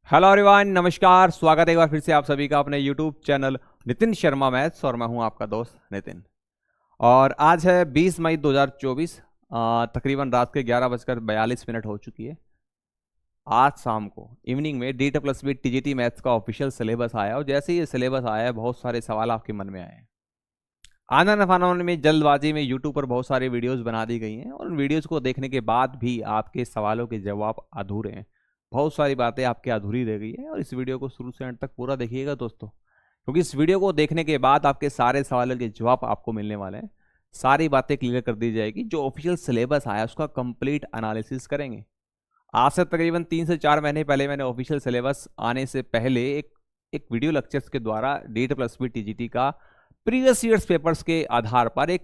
Hello everyone, नमस्कार। स्वागत है एक बार फिर से आप सभी का अपने YouTube channel Nitin Sharma maths और मैं हूं आपका दोस्त नितिन। और आज है 20 मई 2024। तकरीबन रात के 11:42 हो चुकी है। आज शाम को इवनिंग में D+B TGT मैथ्स का ऑफिशियल सिलेबस आया और जैसे ही ये सिलेबस आया बहुत सारे सवाल आपके मन में आए हैं। आनन फानन में जल्दबाजी में यूट्यूब पर बहुत सारी वीडियोस बना दी गई हैं और उन वीडियोस को देखने के बाद भी आपके सवालों के जवाब अधूरे हैं। बहुत सारी बातें आपके अधूरी रह गई है और इस वीडियो को शुरू से अंत तक पूरा देखिएगा दोस्तों, क्योंकि इस वीडियो को देखने के बाद आपके सारे सवालों के जवाब आपको मिलने वाले हैं। सारी बातें क्लियर कर दी जाएगी। जो ऑफिशियल सिलेबस आया उसका कंप्लीट एनालिसिस करेंगे। आज से तकरीबन 3 से 4 महीने पहले मैंने ऑफिशियल सिलेबस आने से पहले एक वीडियो लेक्चर्स के द्वारा D+B TGT का प्रीवियस ईयर्स पेपर्स के आधार पर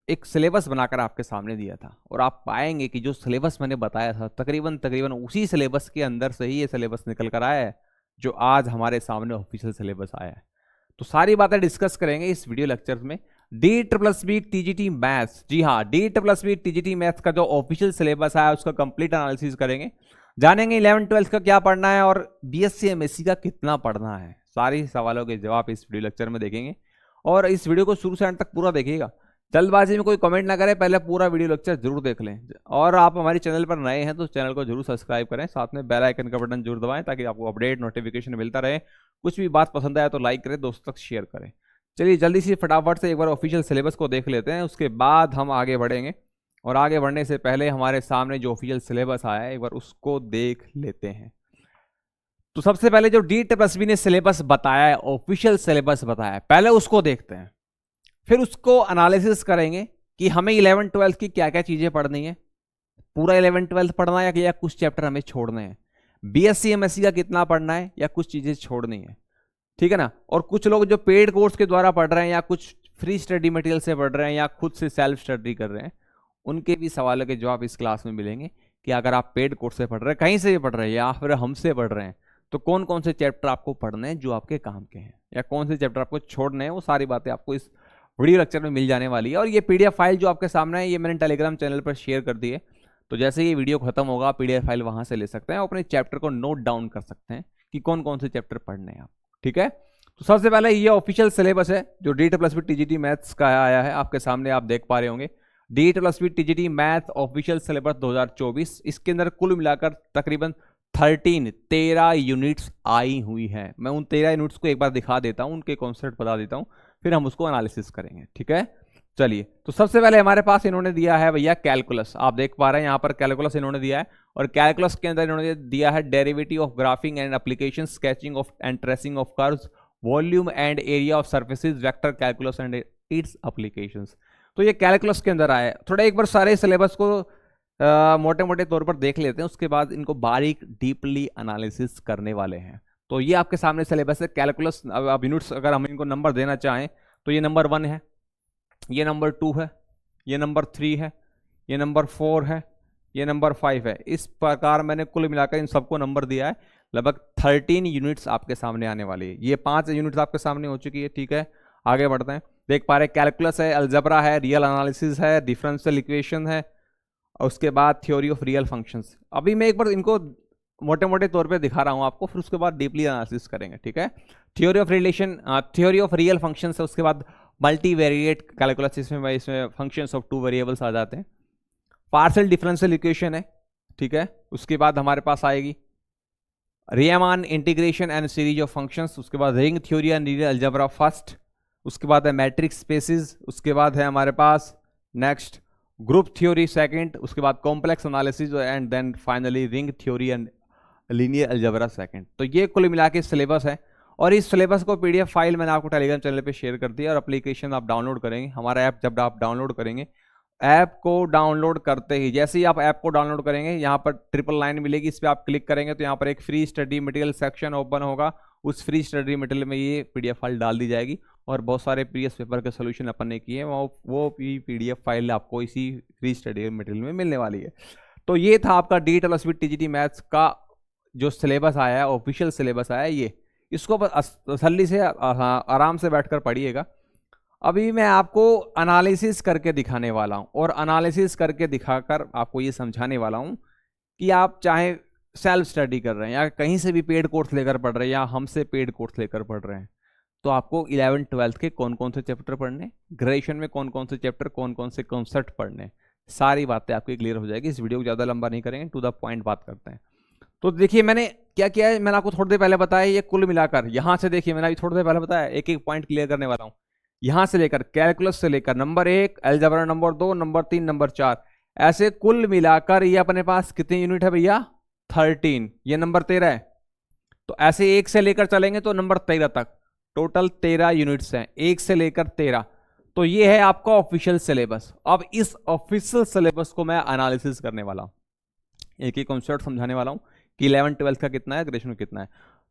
एक सिलेबस बनाकर आपके सामने दिया था और आप पाएंगे कि जो सिलेबस मैंने बताया था तकरीबन उसी सिलेबस के अंदर से ही ये सिलेबस निकल कर आया है जो आज हमारे सामने ऑफिशियल सिलेबस आया है। तो सारी बातें डिस्कस करेंगे इस वीडियो लेक्चर में। D+B TGT मैथ्स, जी हाँ, D+B TGT मैथ्स का जो ऑफिशियल सिलेबस आया उसका कंप्लीट एनालिसिस करेंगे। जानेंगे 11th-12th का क्या पढ़ना है और BSc MSc का कितना पढ़ना है। सारी सवालों के जवाब इस वीडियो लेक्चर में देखेंगे और इस वीडियो को शुरू से अंत तक पूरा देखिएगा। जल्दबाजी में कोई कमेंट ना करें, पहले पूरा वीडियो लेक्चर जरूर देख लें। और आप हमारे चैनल पर नए हैं तो चैनल को जरूर सब्सक्राइब करें, साथ में बेल आइकन का बटन जरूर दबाएं ताकि आपको अपडेट नोटिफिकेशन मिलता रहे। कुछ भी बात पसंद आया तो लाइक करें, दोस्तों तक शेयर करें। चलिए जल्दी से फटाफट से एक बार ऑफिशियल सिलेबस को देख लेते हैं, उसके बाद हम आगे बढ़ेंगे। और आगे बढ़ने से पहले हमारे सामने जो ऑफिशियल सिलेबस आया है एक बार उसको देख लेते हैं। तो सबसे पहले जो D+B ने सिलेबस बताया है, ऑफिशियल सिलेबस बताया है, पहले उसको देखते हैं, फिर उसको एनालिसिस करेंगे कि हमें 11th-12th की क्या क्या चीजें पढ़नी है। पूरा 11th-12th पढ़ना है या कुछ चैप्टर हमें छोड़ने हैं। BSc MSc का कितना पढ़ना है या कुछ चीजें छोड़नी है, ठीक है ना। और कुछ लोग जो पेड कोर्स के द्वारा पढ़ रहे हैं या कुछ फ्री स्टडी मटेरियल से पढ़ रहे हैं या खुद से सेल्फ स्टडी कर रहे हैं, उनके भी सवालों के जवाब इस क्लास में मिलेंगे कि अगर आप पेड कोर्स से पढ़ रहे हैं, कहीं से भी पढ़ रहे हैं या फिर हमसे पढ़ रहे हैं, तो कौन कौन से चैप्टर आपको पढ़ने हैं जो आपके काम के हैं या कौन से चैप्टर आपको छोड़ने हैं। वो सारी बातें आपको इस वीडियो लेक्चर में मिल जाने वाली है। और ये PDF फाइल जो आपके सामने है ये मैंने टेलीग्राम चैनल पर शेयर कर दी है, तो जैसे ये वीडियो खत्म होगा PDF फाइल वहां से ले सकते हैं और अपने चैप्टर को नोट डाउन कर सकते हैं कि कौन कौन से चैप्टर पढ़ने हैं आप, ठीक है। तो सबसे पहले ये ऑफिशियल सिलेबस है जो D+B TGT मैथ्स का आया है, आपके सामने आप देख पा रहे होंगे। D+B TGT math official syllabus 2024। इसके अंदर कुल मिलाकर तकरीबन 13 यूनिट्स आई हुई है। मैं उन 13 यूनिट्स को एक बार दिखा देता हूं, उनके कॉन्सेप्ट बता देता हूं, फिर हम उसको एनालिसिस करेंगे, ठीक है। चलिए, तो सबसे पहले हमारे पास इन्होंने दिया है भैया कैलकुलस। आप देख पा रहे हैं यहाँ पर कैलकुलस इन्होंने दिया है और कैलकुलस के अंदर इन्होंने दिया है derivative of graphic and application, sketching of and tracing of curves, volume and area of surfaces, vector calculus and it's applications. तो ये कैलकुलस के अंदर आया है। थोड़ा एक बार सारे सिलेबस को मोटे मोटे तौर पर देख लेते हैं, उसके बाद इनको बारीक डीपली एनालिसिस करने वाले हैं। तो ये आपके सामने सिलेबस है कैलकुलस। अब यूनिट्स अगर हम इनको नंबर देना चाहें तो ये नंबर 1 है, ये नंबर 2 है, ये नंबर 3 है, ये नंबर 4 है, ये नंबर 5 है। इस प्रकार मैंने कुल मिलाकर इन सबको नंबर दिया है। लगभग 13 यूनिट्स आपके सामने आने वाली है। ये 5 यूनिट्स आपके सामने हो चुकी है, ठीक है। आगे बढ़ते हैं। देख पा रहे कैलकुलस है, अलजेब्रा है, रियल एनालिसिस है, डिफरेंशियल इक्वेशन है और उसके बाद थ्योरी ऑफ रियल फंक्शंस। अभी मैं एक बार इनको मोटे मोटे तौर पे दिखा रहा हूं आपको, फिर उसके बाद डीपली एनालिसिस करेंगे, ठीक है। Theory of relation, theory of real functions है, उसके बाद मल्टीवेरिएट कैलकुलस, इसमें फंक्शंस ऑफ 2 वेरिएबल्स आ जाते हैं। पार्शियल डिफरेंशियल इक्वेशन है, ठीक है। उसके बाद हमारे पास आएगी Riemann integration and series of functions, उसके बाद ring theory and real algebra first, उसके बाद है मैट्रिक्स स्पेसिस, उसके बाद है हमारे पास नेक्स्ट ग्रुप थ्योरी सेकंड, उसके बाद complex analysis and then finally ring theory and linear algebra second. तो ये कुल मिला के सिलेबस है और इस सिलेबस को PDF फाइल मैंने आपको टेलीग्राम चैनल पे शेयर कर दिया और एप्लीकेशन आप डाउनलोड करेंगे। हमारा ऐप जब आप डाउनलोड करेंगे, ऐप को डाउनलोड करते ही जैसे ही आप ऐप को डाउनलोड करेंगे, यहाँ पर ट्रिपल लाइन मिलेगी, इस पर आप क्लिक करेंगे तो यहाँ पर एक free study material section open होगा। उस फ्री स्टडी मटेरियल में ये PDF फाइल डाल दी जाएगी और बहुत सारे प्रीवियस पेपर के सोल्यूशन अपन ने किए हैं, वो PDF फाइल आपको इसी फ्री स्टडी मटेरियल में मिलने वाली है। तो ये था आपका D+B TGT मैथ्स का जो सिलेबस आया है, ऑफिशियल सिलेबस आया है ये। इसको तसल्ली से आराम से बैठकर पढ़िएगा। अभी मैं आपको एनालिसिस करके दिखाने वाला हूं और एनालिसिस करके दिखाकर आपको ये समझाने वाला हूं कि आप चाहे सेल्फ स्टडी कर रहे हैं या कहीं से भी पेड कोर्स लेकर पढ़ रहे हैं या हमसे पेड कोर्स लेकर पढ़ रहे हैं, तो आपको 11th 12th के कौन कौन से चैप्टर पढ़ने, ग्रेजुएशन में कौन कौन से चैप्टर, कौन कौन से कॉन्सेप्ट पढ़ने, सारी बातें आपकी क्लियर हो जाएगी। इस वीडियो को ज़्यादा लंबा नहीं करेंगे, टू द पॉइंट बात करते हैं। तो देखिए मैंने क्या किया है, मैंने आपको थोड़ी देर पहले बताया, ये कुल मिलाकर यहाँ से देखिए, मैंने अभी थोड़ी देर पहले बताया, एक एक पॉइंट क्लियर करने वाला हूँ। यहाँ से लेकर कैलकुलस से लेकर number 1, algebra number 2, number 3, number 4, ऐसे कुल मिलाकर ये अपने पास कितने यूनिट है भैया, 13। ये नंबर 13 है। तो ऐसे 1 से लेकर चलेंगे तो नंबर 13 तक टोटल 13 यूनिट्स हैं, 1 से लेकर 13। तो ये है आपका ऑफिशियल सिलेबस। अब इस ऑफिशियल सिलेबस को मैं एनालिसिस करने वाला हूं, एक एक कॉन्सेप्ट समझाने वाला हूं कि 11 12 का कितना है, ग्रेजुएशन कितना है।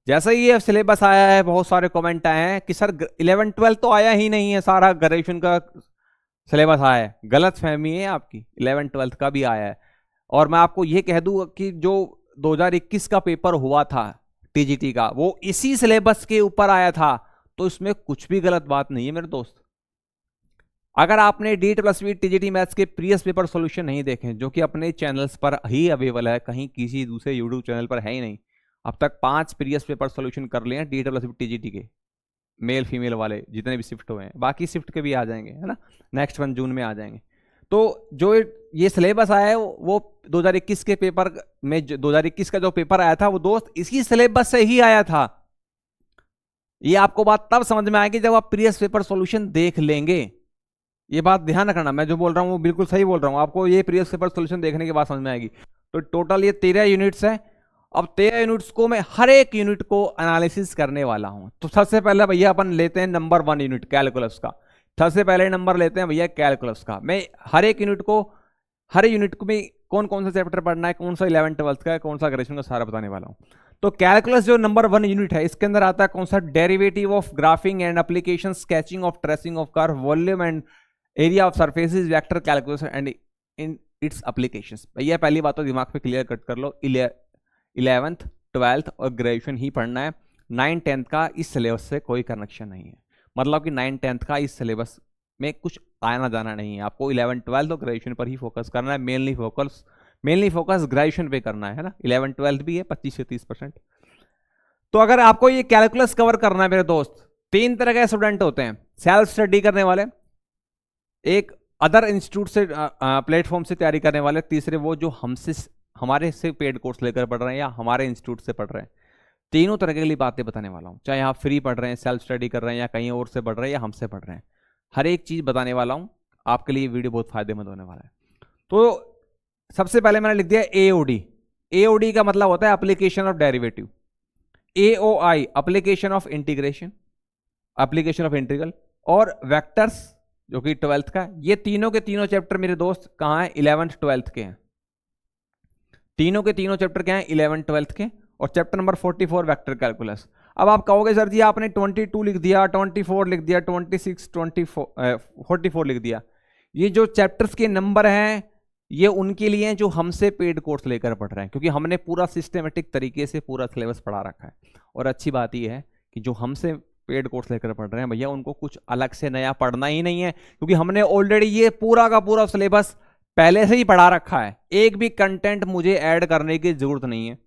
जैसे ही ये सिलेबस आया है, बहुत सारे कमेंट आए हैं कि सर 11 12 तो आया ही नहीं है, सारा ग्रेजुएशन का सिलेबस आया है। गलत फहमी है आपकी, 11 12 का भी आया है। और मैं आपको ये कह दूं कि जो 2021 का पेपर हुआ था टीजीटी का, वो इसी सिलेबस के ऊपर आया था, तो इसमें कुछ भी गलत बात नहीं है मेरे दोस्त। अगर आपने DEET+B टीजीटी मैथ्स के प्रीवियस पेपर सॉल्यूशन नहीं देखे, जो कि अपने चैनल्स पर ही अवेलेबल है, कहीं किसी दूसरे यूट्यूब चैनल पर है ही नहीं, अब तक 5 प्रीवियस पेपर सॉल्यूशन कर लिए हैं DEET+B टीजीटी के, मेल फीमेल वाले जितने भी शिफ्ट हुए हैं, बाकी शिफ्ट के भी आ जाएंगे, है ना, नेक्स्ट 1 जून में आ जाएंगे। तो जो ये सिलेबस आया है वो 2021 के पेपर में, 2021 का जो पेपर आया था वो दोस्त इसी सिलेबस से ही आया था। ये आपको बात तब समझ में आएगी जब आप प्रीवियस पेपर सॉल्यूशन देख लेंगे। ये बात ध्यान रखना, मैं जो बोल रहा हूँ वो बिल्कुल सही बोल रहा हूँ, आपको ये प्रीवियस पेपर सॉल्यूशन देखने के बाद समझ में आएगी। तो टोटल ये 13 यूनिट्स है। अब 13 यूनिट्स को मैं हर एक यूनिट को एनालिसिस करने वाला हूं। तो सबसे पहले भैया अपन लेते हैं नंबर 1 यूनिट कैलकुलस का। सबसे पहले नंबर लेते हैं भैया कैलकुलस का। मैं हर एक यूनिट को, हर यूनिट को भी कौन कौन सा चैप्टर पढ़ना है, कौन सा 11 12 का है, कौन सा ग्रेजुएशन का, सारा बताने वाला हूं। तो कैलकुलस जो नंबर 1 यूनिट है, इसके अंदर आता है concept derivative of graphic and application, sketching of tracing of curve, volume and area of surfaces, vector calculus and in its applications. भैया पहली बात तो दिमाग पे क्लियर कट कर लो, 11th 12th और ग्रेजुएशन ही पढ़ना है। 9 10th का इस सिलेबस से कोई कनेक्शन नहीं है, मतलब कि 9 10th का इस सिलेबस में कुछ आना जाना नहीं है। आपको 11 12 और ग्रेजुएशन पर ही फोकस करना है, मेनली फोकस ग्रेजुएशन पे करना है ना। 11 12 भी है 25 से 30%। तो अगर आपको ये कैलकुलस कवर करना है मेरे दोस्त, 3 तरह के स्टूडेंट होते हैं। सेल्फ स्टडी करने वाले, एक अदर इंस्टीट्यूट से प्लेटफॉर्म से तैयारी करने वाले, तीसरे वो जो हमारे से पेड कोर्स लेकर पढ़ रहे हैं या हमारे इंस्टीट्यूट से पढ़ रहे हैं। तीनों तरह के लिए बातें बताने वाला हूं, चाहे आप फ्री पढ़ रहे हैं, सेल्फ स्टडी कर रहे हैं, या कहीं और से पढ़ रहे हैं या हमसे पढ़ रहे हैं, हर एक चीज बताने वाला हूं। आपके लिए वीडियो बहुत फायदेमंद होने वाला है। तो सबसे पहले मैंने लिख दिया AOD। AOD का मतलब होता है application of derivative. AOI application of integration, application of integral, और वेक्टर्स जो कि 12th का। ये तीनों के तीनों चैप्टर मेरे दोस्त कहां हैं, 11th 12th के हैं। तीनों के तीनों चैप्टर क्या हैं, 11 12 के। और चैप्टर नंबर 44 वेक्टर कैलकुलस। अब आप कहोगे सर जी आपने 22 लिख दिया, 24 लिख दिया, 26 24 44 लिख दिया। ये जो चैप्टर्स के नंबर हैं ये उनके लिए हैं जो हमसे पेड कोर्स लेकर पढ़ रहे हैं, क्योंकि हमने पूरा सिस्टमेटिक तरीके से पूरा सिलेबस पढ़ा रखा है। और अच्छी बात यह है कि जो हमसे पेड कोर्स लेकर पढ़ रहे हैं भैया, उनको कुछ अलग से नया पढ़ना ही नहीं है, क्योंकि हमने ऑलरेडी ये पूरा का पूरा सिलेबस पहले से ही पढ़ा रखा है। एक भी कंटेंट मुझे ऐड करने की जरूरत नहीं है,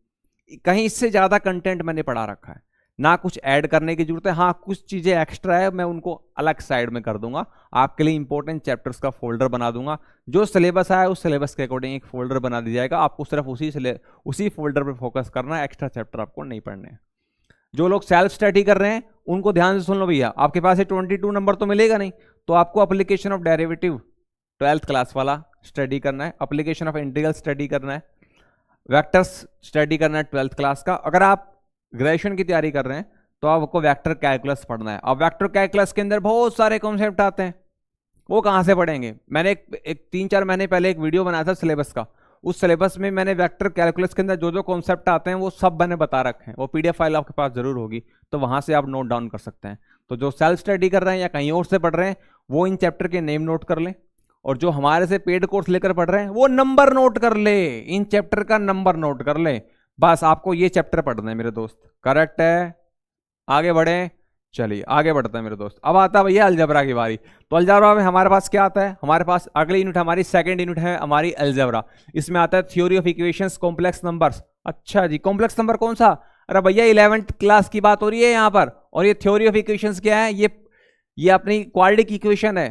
कहीं इससे ज्यादा कंटेंट मैंने पढ़ा रखा है, ना कुछ ऐड करने की जरूरत है। हाँ, कुछ चीजें एक्स्ट्रा है, मैं उनको अलग साइड में कर दूंगा। आपके लिए इंपॉर्टेंट चैप्टर्स का फोल्डर बना दूंगा। जो सिलेबस आया उस सिलेबस के अकॉर्डिंग एक फोल्डर बना दिया जाएगा। आपको सिर्फ उसी फोल्डर पर फोकस करना है, एक्स्ट्रा चैप्टर आपको नहीं पढ़ने हैं। जो लोग सेल्फ स्टडी कर रहे हैं उनको ध्यान से सुन लो भैया, आपके पास 22 नंबर तो मिलेगा नहीं, तो आपको application of derivative 12th class वाला स्टडी करना है, एप्लीकेशन ऑफ इंटीग्रल स्टडी करना है, वेक्टर्स स्टडी करना है 12th क्लास का। अगर आप ग्रेजुएशन की तैयारी कर रहे हैं तो आपको वेक्टर कैलकुलस पढ़ना है। अब वेक्टर कैलकुलस के अंदर बहुत सारे कॉन्सेप्ट आते हैं, वो कहाँ से पढ़ेंगे। मैंने एक 3-4 महीने पहले एक वीडियो बनाया था सिलेबस का। उस सिलेबस में मैंने वेक्टर कैलकुलस के अंदर जो जो कॉन्सेप्ट आते हैं वो सब मैंने बता रखे हैं। वो PDF फाइल आपके पास जरूर होगी, तो वहां से आप नोट डाउन कर सकते हैं। तो जो सेल्फ स्टडी कर रहे हैं या कहीं और से पढ़ रहे हैं वो इन चैप्टर के नेम नोट कर लें, और जो हमारे से पेड कोर्स लेकर पढ़ रहे हैं वो नंबर नोट कर ले, इन चैप्टर का नंबर नोट कर ले। बस आपको ये चैप्टर पढ़ना है मेरे दोस्त। करेक्ट है, आगे बढ़े, चलिए आगे बढ़ते हैं मेरे दोस्त। अब आता है भैया अलजेब्रा की बारी। तो अलजेब्रा में हमारे पास क्या आता है, हमारे पास अगली यूनिट हमारी सेकंड यूनिट है हमारी अलजेब्रा। इसमें आता है theory of equations, complex numbers, अच्छा जी, कॉम्प्लेक्स नंबर कौन सा? अरे भैया 11th क्लास की बात हो रही है यहाँ पर। और ये थ्योरी ऑफ इक्वेशंस क्या है? ये अपनी क्वाड्रेटिक इक्वेशन है,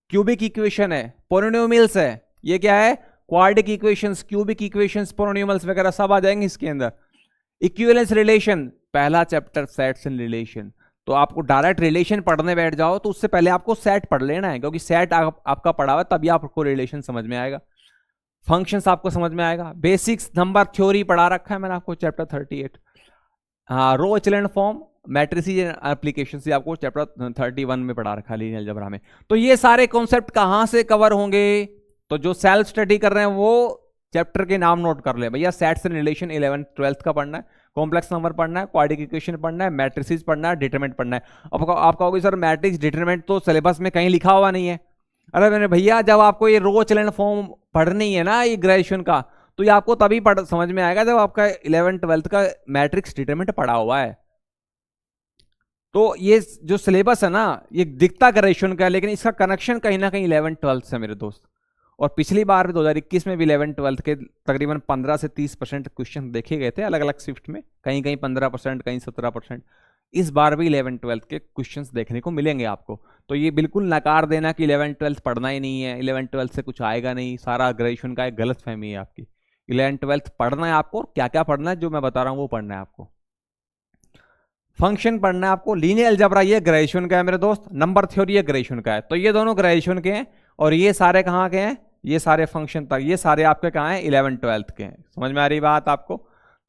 क्यूबिक इक्वेशन है, पोलिनोमियल्स है। ये क्या है? Quadratic equations, cubic equations, polynomials वगैरह सब आ जाएंगे इसके अंदर। इक्विवेलेंस रिलेशन, पहला चैप्टर सेट्स एंड रिलेशन। तो आपको डायरेक्ट रिलेशन पढ़ने बैठ जाओ तो उससे पहले आपको सेट पढ़ लेना है, क्योंकि सेट आपका पढ़ा हुआ तभी आपको रिलेशन समझ में आएगा, फंक्शंस आपको समझ में आएगा। बेसिक्स नंबर थ्योरी पढ़ा रखा है मैंने आपको चैप्टर 38। हाँ, रो echelon form, matrices and applications ये आपको चैप्टर 31 में पढ़ा रखा है, लीनियर अलजेब्रा में। तो ये सारे कॉन्सेप्ट कहां से कवर होंगे? तो जो सेल्फ स्टडी कर रहे हैं वो चैप्टर के नाम नोट कर ले भैया। Sets and relation 11th 12th का पढ़ना है, कॉम्प्लेक्स नंबर पढ़ना है, क्वाड्रेटिक इक्वेशन पढ़ना है, मैट्रिसेस पढ़ना है, डिटरमिनेंट पढ़ना है। अब आप कहोगे सर मैट्रिक्स डिटरमिनेंट तो सिलेबस में कहीं लिखा हुआ नहीं है। अरे मैंने भैया जब आपको ये रो एचेलॉन फॉर्म पढ़नी है ना, ये ग्रेजुएशन का, तो ये आपको तभी समझ में आएगा जब आपका 11th 12th का मैट्रिक्स डिटरमिनेंट पढ़ा हुआ है। तो ये जो सिलेबस है ना, ये दिखता ग्रेजुएशन का है, लेकिन इसका कनेक्शन कहीं ना कहीं 11th 12th से मेरे दोस्त। और पिछली बार भी 2021 में भी 11th 12th के तकरीबन 15 से 30% क्वेश्चन देखे गए थे अलग अलग शिफ्ट में, कहीं कहीं 15%, कहीं 17%। इस बार भी 11th 12th के क्वेश्चंस देखने को मिलेंगे आपको। तो ये बिल्कुल नकार देना कि 11th 12th पढ़ना ही नहीं है, 11th 12th से कुछ आएगा नहीं, सारा ग्रेजुएशन का एक गलत फहमी है आपकी। 11th 12th पढ़ना है आपको, क्या क्या पढ़ना है जो मैं बता रहा हूँ वो पढ़ना है आपको। फंक्शन पढ़ना है आपको, लीनियर अलजेब्रा ये ग्रेजुएशन का है मेरे दोस्त, नंबर थ्योरी ये ग्रेजुएशन का है। तो ये दोनों ग्रेजुएशन के हैं और ये सारे कहाँ के हैं? ये सारे फंक्शन तक ये सारे आपके कहाँ हैं? 11th 12th के हैं। समझ में आ रही बात आपको?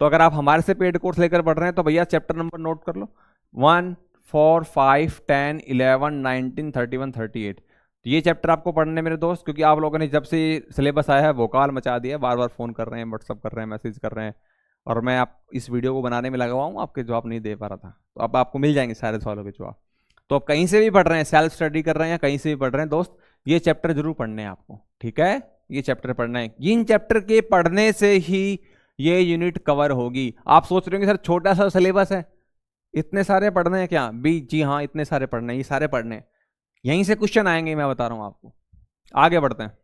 तो अगर आप हमारे से पेड कोर्स लेकर पढ़ रहे हैं तो भैया चैप्टर नंबर नोट कर लो, 1, 4, 5, 10, 11, 19, 31, 38। तो ये चैप्टर आपको पढ़ने मेरे दोस्त, क्योंकि आप लोगों ने जब से सिलेबस आया है वोकाल मचा दिया, बार बार फोन कर रहे हैं, व्हाट्सअप कर रहे हैं, मैसेज कर रहे हैं, और मैं आप इस वीडियो को बनाने में लगा हुआ हूँ, आपके जवाब नहीं दे पा रहा था। तो अब आपको मिल जाएंगे सारे सवालों के जवाब। तो आप कहीं से भी पढ़ रहे हैं, सेल्फ स्टडी कर रहे हैं, कहीं से भी पढ़ रहे हैं दोस्त, ये चैप्टर जरूर पढ़ने हैं आपको, ठीक है? ये चैप्टर पढ़ना है, इन चैप्टर के पढ़ने से ही ये यूनिट कवर होगी। आप सोच रहे होंगे सर छोटा सा सिलेबस है, इतने सारे पढ़ने हैं क्या? जी हाँ, इतने सारे पढ़ने हैं, ये सारे पढ़ने हैं, यहीं से क्वेश्चन आएंगे, मैं बता रहा हूं आपको। आगे बढ़ते हैं,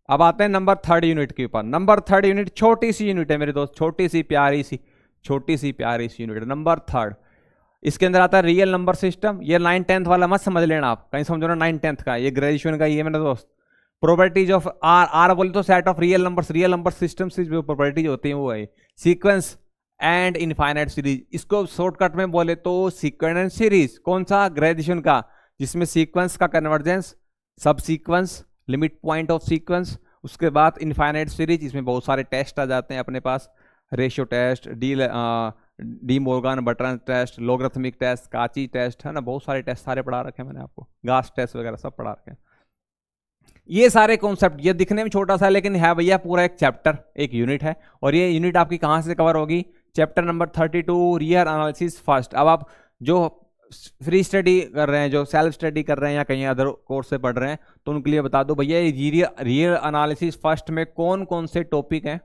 अब आते हैं नंबर 3rd यूनिट के ऊपर। नंबर 3rd यूनिट छोटी सी यूनिट है मेरे दोस्त, छोटी सी प्यारी सी यूनिट, नंबर 3rd। इसके अंदर आता है रियल नंबर सिस्टम। ये 9th 10th वाला मत समझ लेना आप, कहीं समझो ना 9th 10th का, ये ग्रेजुएशन का ये मेरे दोस्त। प्रोपर्टीज ऑफ आर बोले तो set of real number system से जो प्रॉपर्टीज होती हैं वो है सीक्वेंस एंड इनफाइनाइट सीरीज। इसको शॉर्टकट में बोले तो सीक्वेंस सीरीज। कौन सा? ग्रेजुएशन का, जिसमें सीक्वेंस का कन्वर्जेंस, सब sequence, limit point of sequence, उसके बाद इनफाइनाइट सीरीज। इसमें बहुत सारे टेस्ट आ जाते हैं अपने पास, ratio test, De Morgan Bertrand test, logarithmic test, Cauchy test, है ना, बहुत सारे टेस्ट सारे पढ़ा रखे हैं मैंने आपको, गास टेस्ट वगैरह सब पढ़ा रखे हैं। ये सारे कॉन्सेप्ट, ये दिखने में छोटा सा लेकिन है भैया पूरा एक चैप्टर, एक यूनिट है। और ये यूनिट आपकी कहां से कवर होगी? Chapter number 32 real analysis first. अब आप जो फ्री स्टडी कर रहे हैं, जो सेल्फ स्टडी कर रहे हैं या कहीं अदर कोर्स से पढ़ रहे हैं, तो उनके लिए बता दो भैया रियल एनालिसिस फर्स्ट में कौन कौन से टॉपिक हैं।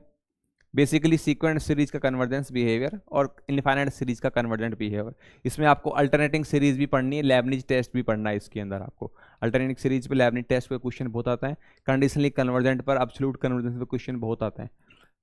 बेसिकली सीक्वेंस सीरीज का कन्वर्जेंस बिहेवियर और इनफाइनाइट सीरीज का कन्वर्जेंट बिहेवियर। इसमें आपको अल्टरनेटिंग सीरीज भी पढ़नी है, लेबनिज टेस्ट भी पढ़ना है इसके अंदर आपको। अल्टरनेटिंग सीरीज पे लेबनिज टेस्ट पे क्वेश्चन बहुत आता है, कंडीशनली कन्वर्जेंट पर एब्सोल्यूट कन्वर्जेंस पे क्वेश्चन बहुत आते हैं,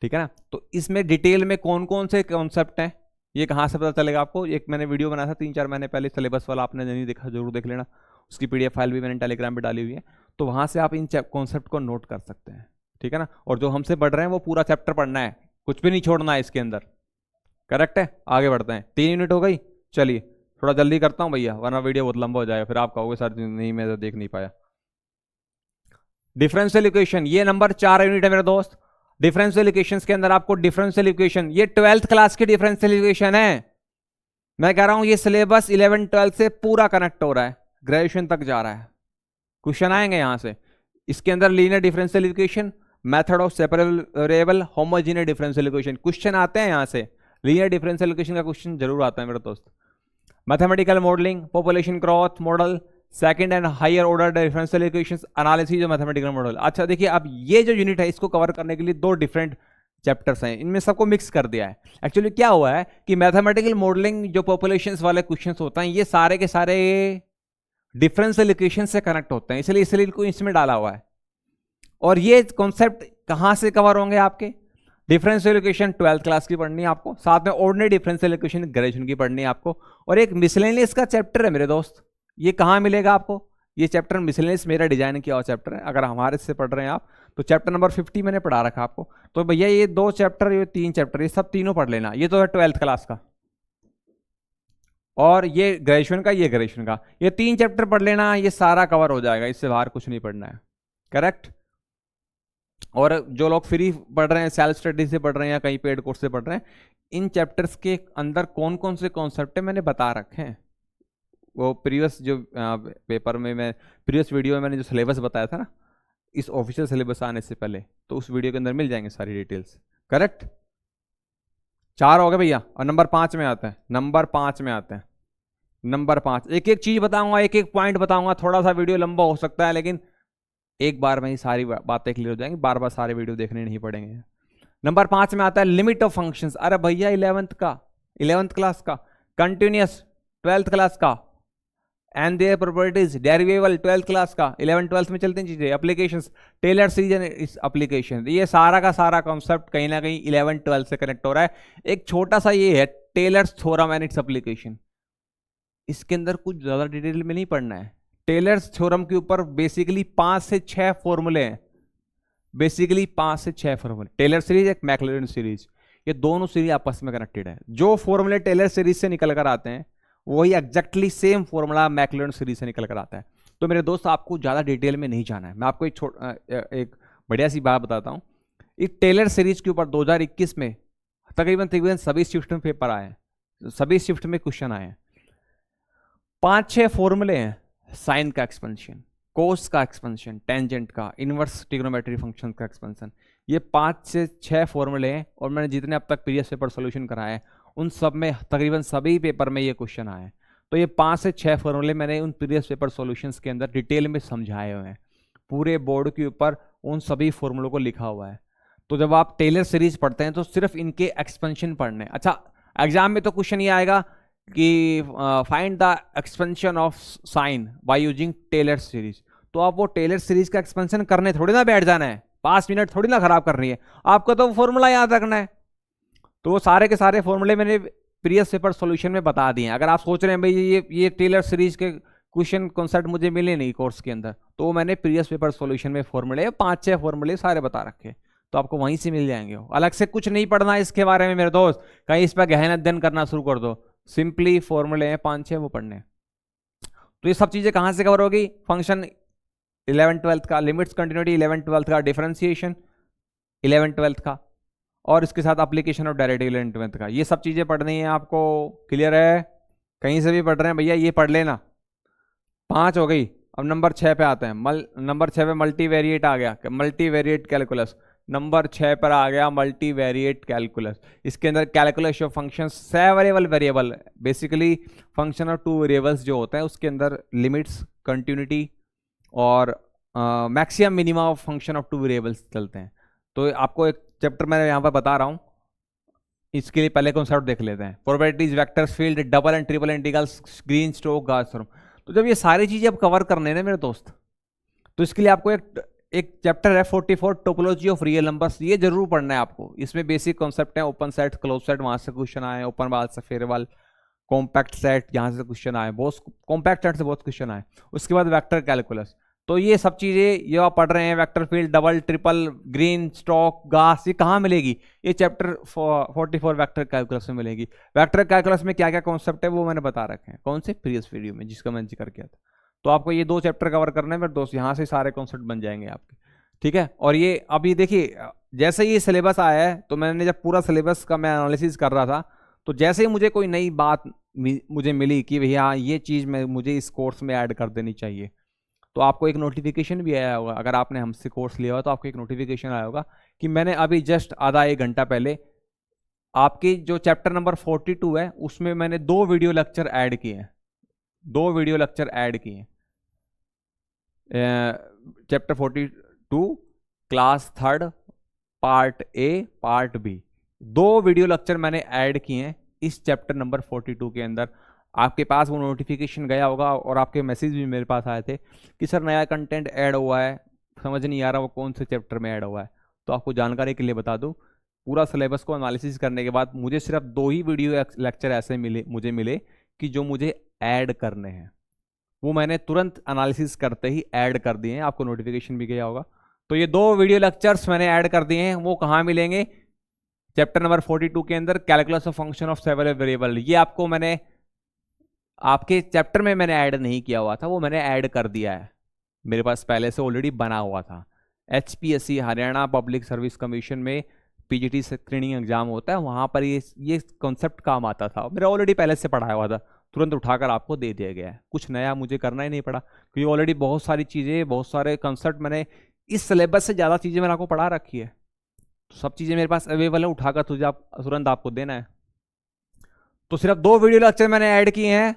ठीक है ना। तो इसमें डिटेल में कौन कौन से कॉन्सेप्ट हैं ये कहाँ से पता चलेगा आपको? एक मैंने वीडियो बनाया था 3-4 महीने पहले, सिलेबस वाला, आपने नहीं देखा जरूर देख लेना, उसकी PDF फाइल भी मैंने टेलीग्राम पे डाली हुई है। तो वहाँ से आप इन कॉन्सेप्ट को नोट कर सकते हैं, ठीक है ना। और जो हमसे पढ़ रहे हैं वो पूरा चैप्टर पढ़ना है, कुछ भी नहीं छोड़ना है इसके अंदर, करेक्ट है। आगे बढ़ते हैं, 3 यूनिट हो गई। चलिए थोड़ा जल्दी करता हूँ भैया, वरना वीडियो बहुत लंबा हो जाएगा, फिर आप कहोगे सर नहीं मैं तो देख नहीं पाया। डिफरेंशियल इक्वेशन, ये नंबर 4 यूनिट है मेरे दोस्त। डिफरेंशियल इक्वेशंस के अंदर आपको डिफरेंशियल इक्वेशन, ये 12th क्लास की डिफरेंशियल इक्वेशन है। मैं कह रहा हूं ये सिलेबस 11th 12th से पूरा कनेक्ट हो रहा है, ग्रेजुएशन तक जा रहा है, क्वेश्चन आएंगे यहां से। इसके अंदर linear differential equation, method of separable, homogeneous differential equation, question आते हैं यहां से। लीनियर डिफरेंशियल इक्वेशन का क्वेश्चन जरूर आता है मेरे दोस्त। Mathematical modelling, population growth model, second and higher order differential equations, analysis of mathematical model. अच्छा देखिए, अब ये जो यूनिट है इसको कवर करने के लिए 2 डिफरेंट चैप्टर्स हैं, इनमें सबको मिक्स कर दिया है। एक्चुअली क्या हुआ है कि मैथमेटिकल मॉडलिंग जो पॉपुलेशंस वाले क्वेश्चंस होते हैं, ये सारे के सारे डिफरेंशियल इक्वेशन से कनेक्ट होते हैं, इसलिए इनको इसमें डाला हुआ है। और ये कॉन्सेप्ट कहाँ से कवर होंगे आपके? डिफरेंशियल इक्वेशन 12th क्लास की पढ़नी है आपको, साथ में ऑर्डिनरी डिफरेंशियल इक्वेशन ग्रेजुएशन की पढ़नी है आपको, और एक मिसलेनियस का चैप्टर है मेरे दोस्त। ये कहाँ मिलेगा आपको? ये चैप्टर मिसलेनियस मेरा डिजाइन किया हुआ चैप्टर है। अगर हमारे से पढ़ रहे हैं आप तो चैप्टर नंबर 50 मैंने पढ़ा रखा आपको। तो भैया ये 2 चैप्टर, ये 3 चैप्टर, ये सब तीनों पढ़ लेना। ये तो है 12th क्लास का, और ये ग्रेजुएशन का, ये ग्रेजुएशन का, ये 3 चैप्टर पढ़ लेना, ये सारा कवर हो जाएगा, इससे बाहर कुछ नहीं पढ़ना है। करेक्ट। और जो लोग फ्री पढ़ रहे हैं, सेल्फ स्टडी से पढ़ रहे हैं या कहीं पेड कोर्स से पढ़ रहे हैं, इन चैप्टर्स के अंदर कौन कौन से कॉन्सेप्ट है मैंने बता रखे हैं। वो प्रीवियस जो पेपर में मैं प्रीवियस वीडियो में मैंने जो सिलेबस बताया था ना, इस ऑफिशियल सिलेबस आने से पहले, तो उस वीडियो के अंदर मिल जाएंगे सारी डिटेल्स। करेक्ट। 4 हो गए भैया। और नंबर 5 में आते हैं, नंबर 5 में आते हैं। नंबर 5, एक एक चीज बताऊंगा, एक एक पॉइंट बताऊंगा, थोड़ा सा वीडियो लंबा हो सकता है, लेकिन एक बार में ही सारी बातें क्लियर हो जाएंगी, बार बार सारे वीडियो देखने नहीं पड़ेंगे। नंबर 5 में आता है लिमिट ऑफ फंक्शंस। अरे भैया 11th क्लास का, कंटिन्यूअस 12th क्लास का, and their properties derivable 12th class का, 11th-12th में चलती हैं चीजें। Applications, Taylor series and application, ये सारा का सारा कॉन्सेप्ट कहीं ना कहीं 11th-12th से कनेक्ट हो रहा है। एक छोटा सा ये है Taylor's theorem and its application, इसके अंदर कुछ ज्यादा डिटेल में नहीं पढ़ना है। टेलर्स थ्योरम के ऊपर बेसिकली 5 से 6 फॉर्मूले हैं, बेसिकली 5 से 6 फॉर्मूले। टेलर सीरीज, एक मैक्लॉरिन सीरीज, ये दोनों सीरीज आपस में कनेक्टेड है। जो फॉर्मूले टेलर सीरीज से निकल कर आते हैं वही exactly same formula Maclaurin series से निकल कर आता है। तो मेरे दोस्त आपको ज्यादा डिटेल में नहीं जाना है, मैं आपको एक बढ़िया सी बात बताता हूँ। इस टेलर सीरीज के ऊपर 2021 में तकरीबन सभी शिफ्ट में पेपर आए हैं, सभी शिफ्ट में क्वेश्चन आए हैं। 5-6 फॉर्मूले हैं, साइन का एक्सपेंशन, कोस का एक्सपेंशन, टेंजेंट का, इनवर्स ट्रिग्नोमेट्री फंक्शन का एक्सपेंशन, ये 5 से 6 फॉर्मूले हैं। और मैंने जितने अब तक प्रीवियस पेपर सॉल्यूशन कराए हैं उन सब में तकरीबन सभी पेपर में ये क्वेश्चन आए हैं। तो ये 5 से 6 फॉर्मूले मैंने उन प्रीवियस पेपर सॉल्यूशंस के अंदर डिटेल में समझाए हुए हैं, पूरे बोर्ड के ऊपर उन सभी फॉर्मूलों को लिखा हुआ है। तो जब आप टेलर सीरीज पढ़ते हैं तो सिर्फ इनके एक्सपेंशन पढ़ने। अच्छा, एग्जाम में तो क्वेश्चन ये आएगा कि find the expansion of sine by using Taylor series, तो आप वो टेलर सीरीज का एक्सपेंशन करने थोड़ी ना बैठ जाना है, 5 मिनट थोड़ी ना खराब कर रही है, आपको तो फॉर्मूला याद रखना है। तो वो सारे के सारे फॉर्मूले मैंने प्रीवियस पेपर सॉल्यूशन में बता दिए हैं। अगर आप सोच रहे हैं भाई ये टेलर सीरीज के क्वेश्चन कॉन्सेप्ट मुझे मिले नहीं कोर्स के अंदर, तो मैंने प्रीवियस पेपर सॉल्यूशन में फॉर्मूले 5-6 फॉर्मूले सारे बता रखे, तो आपको वहीं से मिल जाएंगे। अलग से कुछ नहीं पढ़ना है इसके बारे में मेरे दोस्त, कहीं इस पर गहन अध्ययन करना शुरू कर दो, सिंपली फॉर्मूले हैं 5-6 वो पढ़ने। तो ये सब चीजें कहां से कवर होगी? फंक्शन 11th-12th का, लिमिट्स कंटिन्यूटी 11th-12th का, डिफरेंशिएशन 11th-12th का, और इसके साथ एप्लीकेशन ऑफ डेरिवेटिव 11th-12th का। ये सब चीजें पढ़नी है आपको। क्लियर है? कहीं से भी पढ़ रहे हैं भैया ये पढ़ लेना। 5 हो गई। अब नंबर 6 पे आते हैं। नंबर 6 पे मल्टीवेरिएट आ गया, मल्टीवेरिएट कैलकुलस। नंबर 6 पर आ गया मल्टीवेरिएट कैलकुलस। इसके अंदर calculus of function सेवरेबल variable, basically function of 2 variables जो होते हैं उसके अंदर लिमिट्स, कंटिन्यूटी और maximum minimum of function of 2 variables चलते हैं। तो आपको एक चैप्टर मैं यहाँ पर बता रहा हूँ, इसके लिए पहले कॉन्सेप्ट देख लेते हैं। Probabilities, vectors, field, double and triple integrals, Green Stoke Gauss theorem. तो जब ये सारी चीजें आप कवर करने हैं ना मेरे दोस्त, तो इसके लिए आपको एक चैप्टर है 44 टोपोलॉजी ऑफ रियल नंबर्स, ये जरूर पढ़ना है आपको। इसमें बेसिक कॉन्सेप्ट है, ओपन सेट, क्लोज सेट, वहां से क्वेश्चन आए, ओपन वाल से फेयर वाल, कॉम्पैक्ट सेट, यहाँ से क्वेश्चन आए, बहुत कॉम्पैक्ट सेट से बहुत क्वेश्चन आए। उसके बाद वेक्टर कैलकुलस। तो ये सब चीजें ये आप पढ़ रहे हैं, vector field, double, triple, green stock, गास, ये कहाँ मिलेगी? ये चैप्टर 44 वेक्टर कैलकुलस में मिलेगी। वेक्टर कैलकुलस में क्या क्या कॉन्सेप्ट है वो मैंने बता रखे हैं, कौन से? प्रीवियस वीडियो में, जिसका मैंने जिक्र किया था। तो आपको ये 2 चैप्टर कवर करने में दोस्त, यहाँ से सारे कॉन्सेप्ट बन जाएंगे आपके, ठीक है। और ये अभी देखिए, जैसे ही सिलेबस आया है, तो मैंने जब पूरा सिलेबस का मैं एनालिसिस कर रहा था, तो जैसे ही मुझे कोई नई बात मुझे मिली कि भैया ये चीज़ मुझे इस कोर्स में ऐड कर देनी चाहिए, तो आपको एक नोटिफिकेशन भी आया होगा। अगर आपने हमसे कोर्स लिया हुआ तो आपको एक नोटिफिकेशन आया होगा कि मैंने अभी जस्ट आधा 1 घंटा पहले आपकी जो चैप्टर नंबर 42 है उसमें मैंने 2 वीडियो लेक्चर ऐड किए हैं, 2 वीडियो लेक्चर ऐड किए हैं। Chapter 42 class 3rd part A part B, 2 video lecture मैंने ऐड किए हैं इस चैप्टर नंबर 42 के अंदर। आपके पास वो नोटिफिकेशन गया होगा और आपके मैसेज भी मेरे पास आए थे कि सर नया कंटेंट ऐड हुआ है, समझ नहीं आ रहा वो कौन से चैप्टर में ऐड हुआ है। तो आपको जानकारी के लिए बता दूं, पूरा सिलेबस को एनालिसिस करने के बाद मुझे सिर्फ 2 ही वीडियो लेक्चर ऐसे मिले कि जो मुझे ऐड करने हैं, वो मैंने तुरंत एनालिसिस करते ही ऐड कर दिए हैं, आपको नोटिफिकेशन भी गया होगा। तो ये 2 वीडियो लेक्चर्स मैंने ऐड कर दिए हैं। वो कहाँ मिलेंगे? चैप्टर नंबर 42 के अंदर, calculus of function of several variable. ये आपको मैंने आपके चैप्टर में मैंने ऐड नहीं किया हुआ था, वो मैंने ऐड कर दिया है, मेरे पास पहले से ऑलरेडी बना हुआ था। HPSC Haryana public service commission में PGT स्क्रीनिंग एग्जाम होता है, वहाँ पर ये कॉन्सेप्ट काम आता था, मेरा ऑलरेडी पहले से पढ़ाया हुआ था, तुरंत उठाकर आपको दे दिया गया है। कुछ नया मुझे करना ही नहीं पड़ा, क्योंकि ऑलरेडी बहुत सारी चीज़ें, बहुत सारे कॉन्सेप्ट मैंने इस सिलेबस से ज़्यादा चीज़ें मैंने आपको पढ़ा रखी है, तो सब चीज़ें मेरे पास अवेलेबल है, उठाकर तुरंत आपको देना है। तो सिर्फ 2 वीडियो लेक्चर मैंने ऐड किए हैं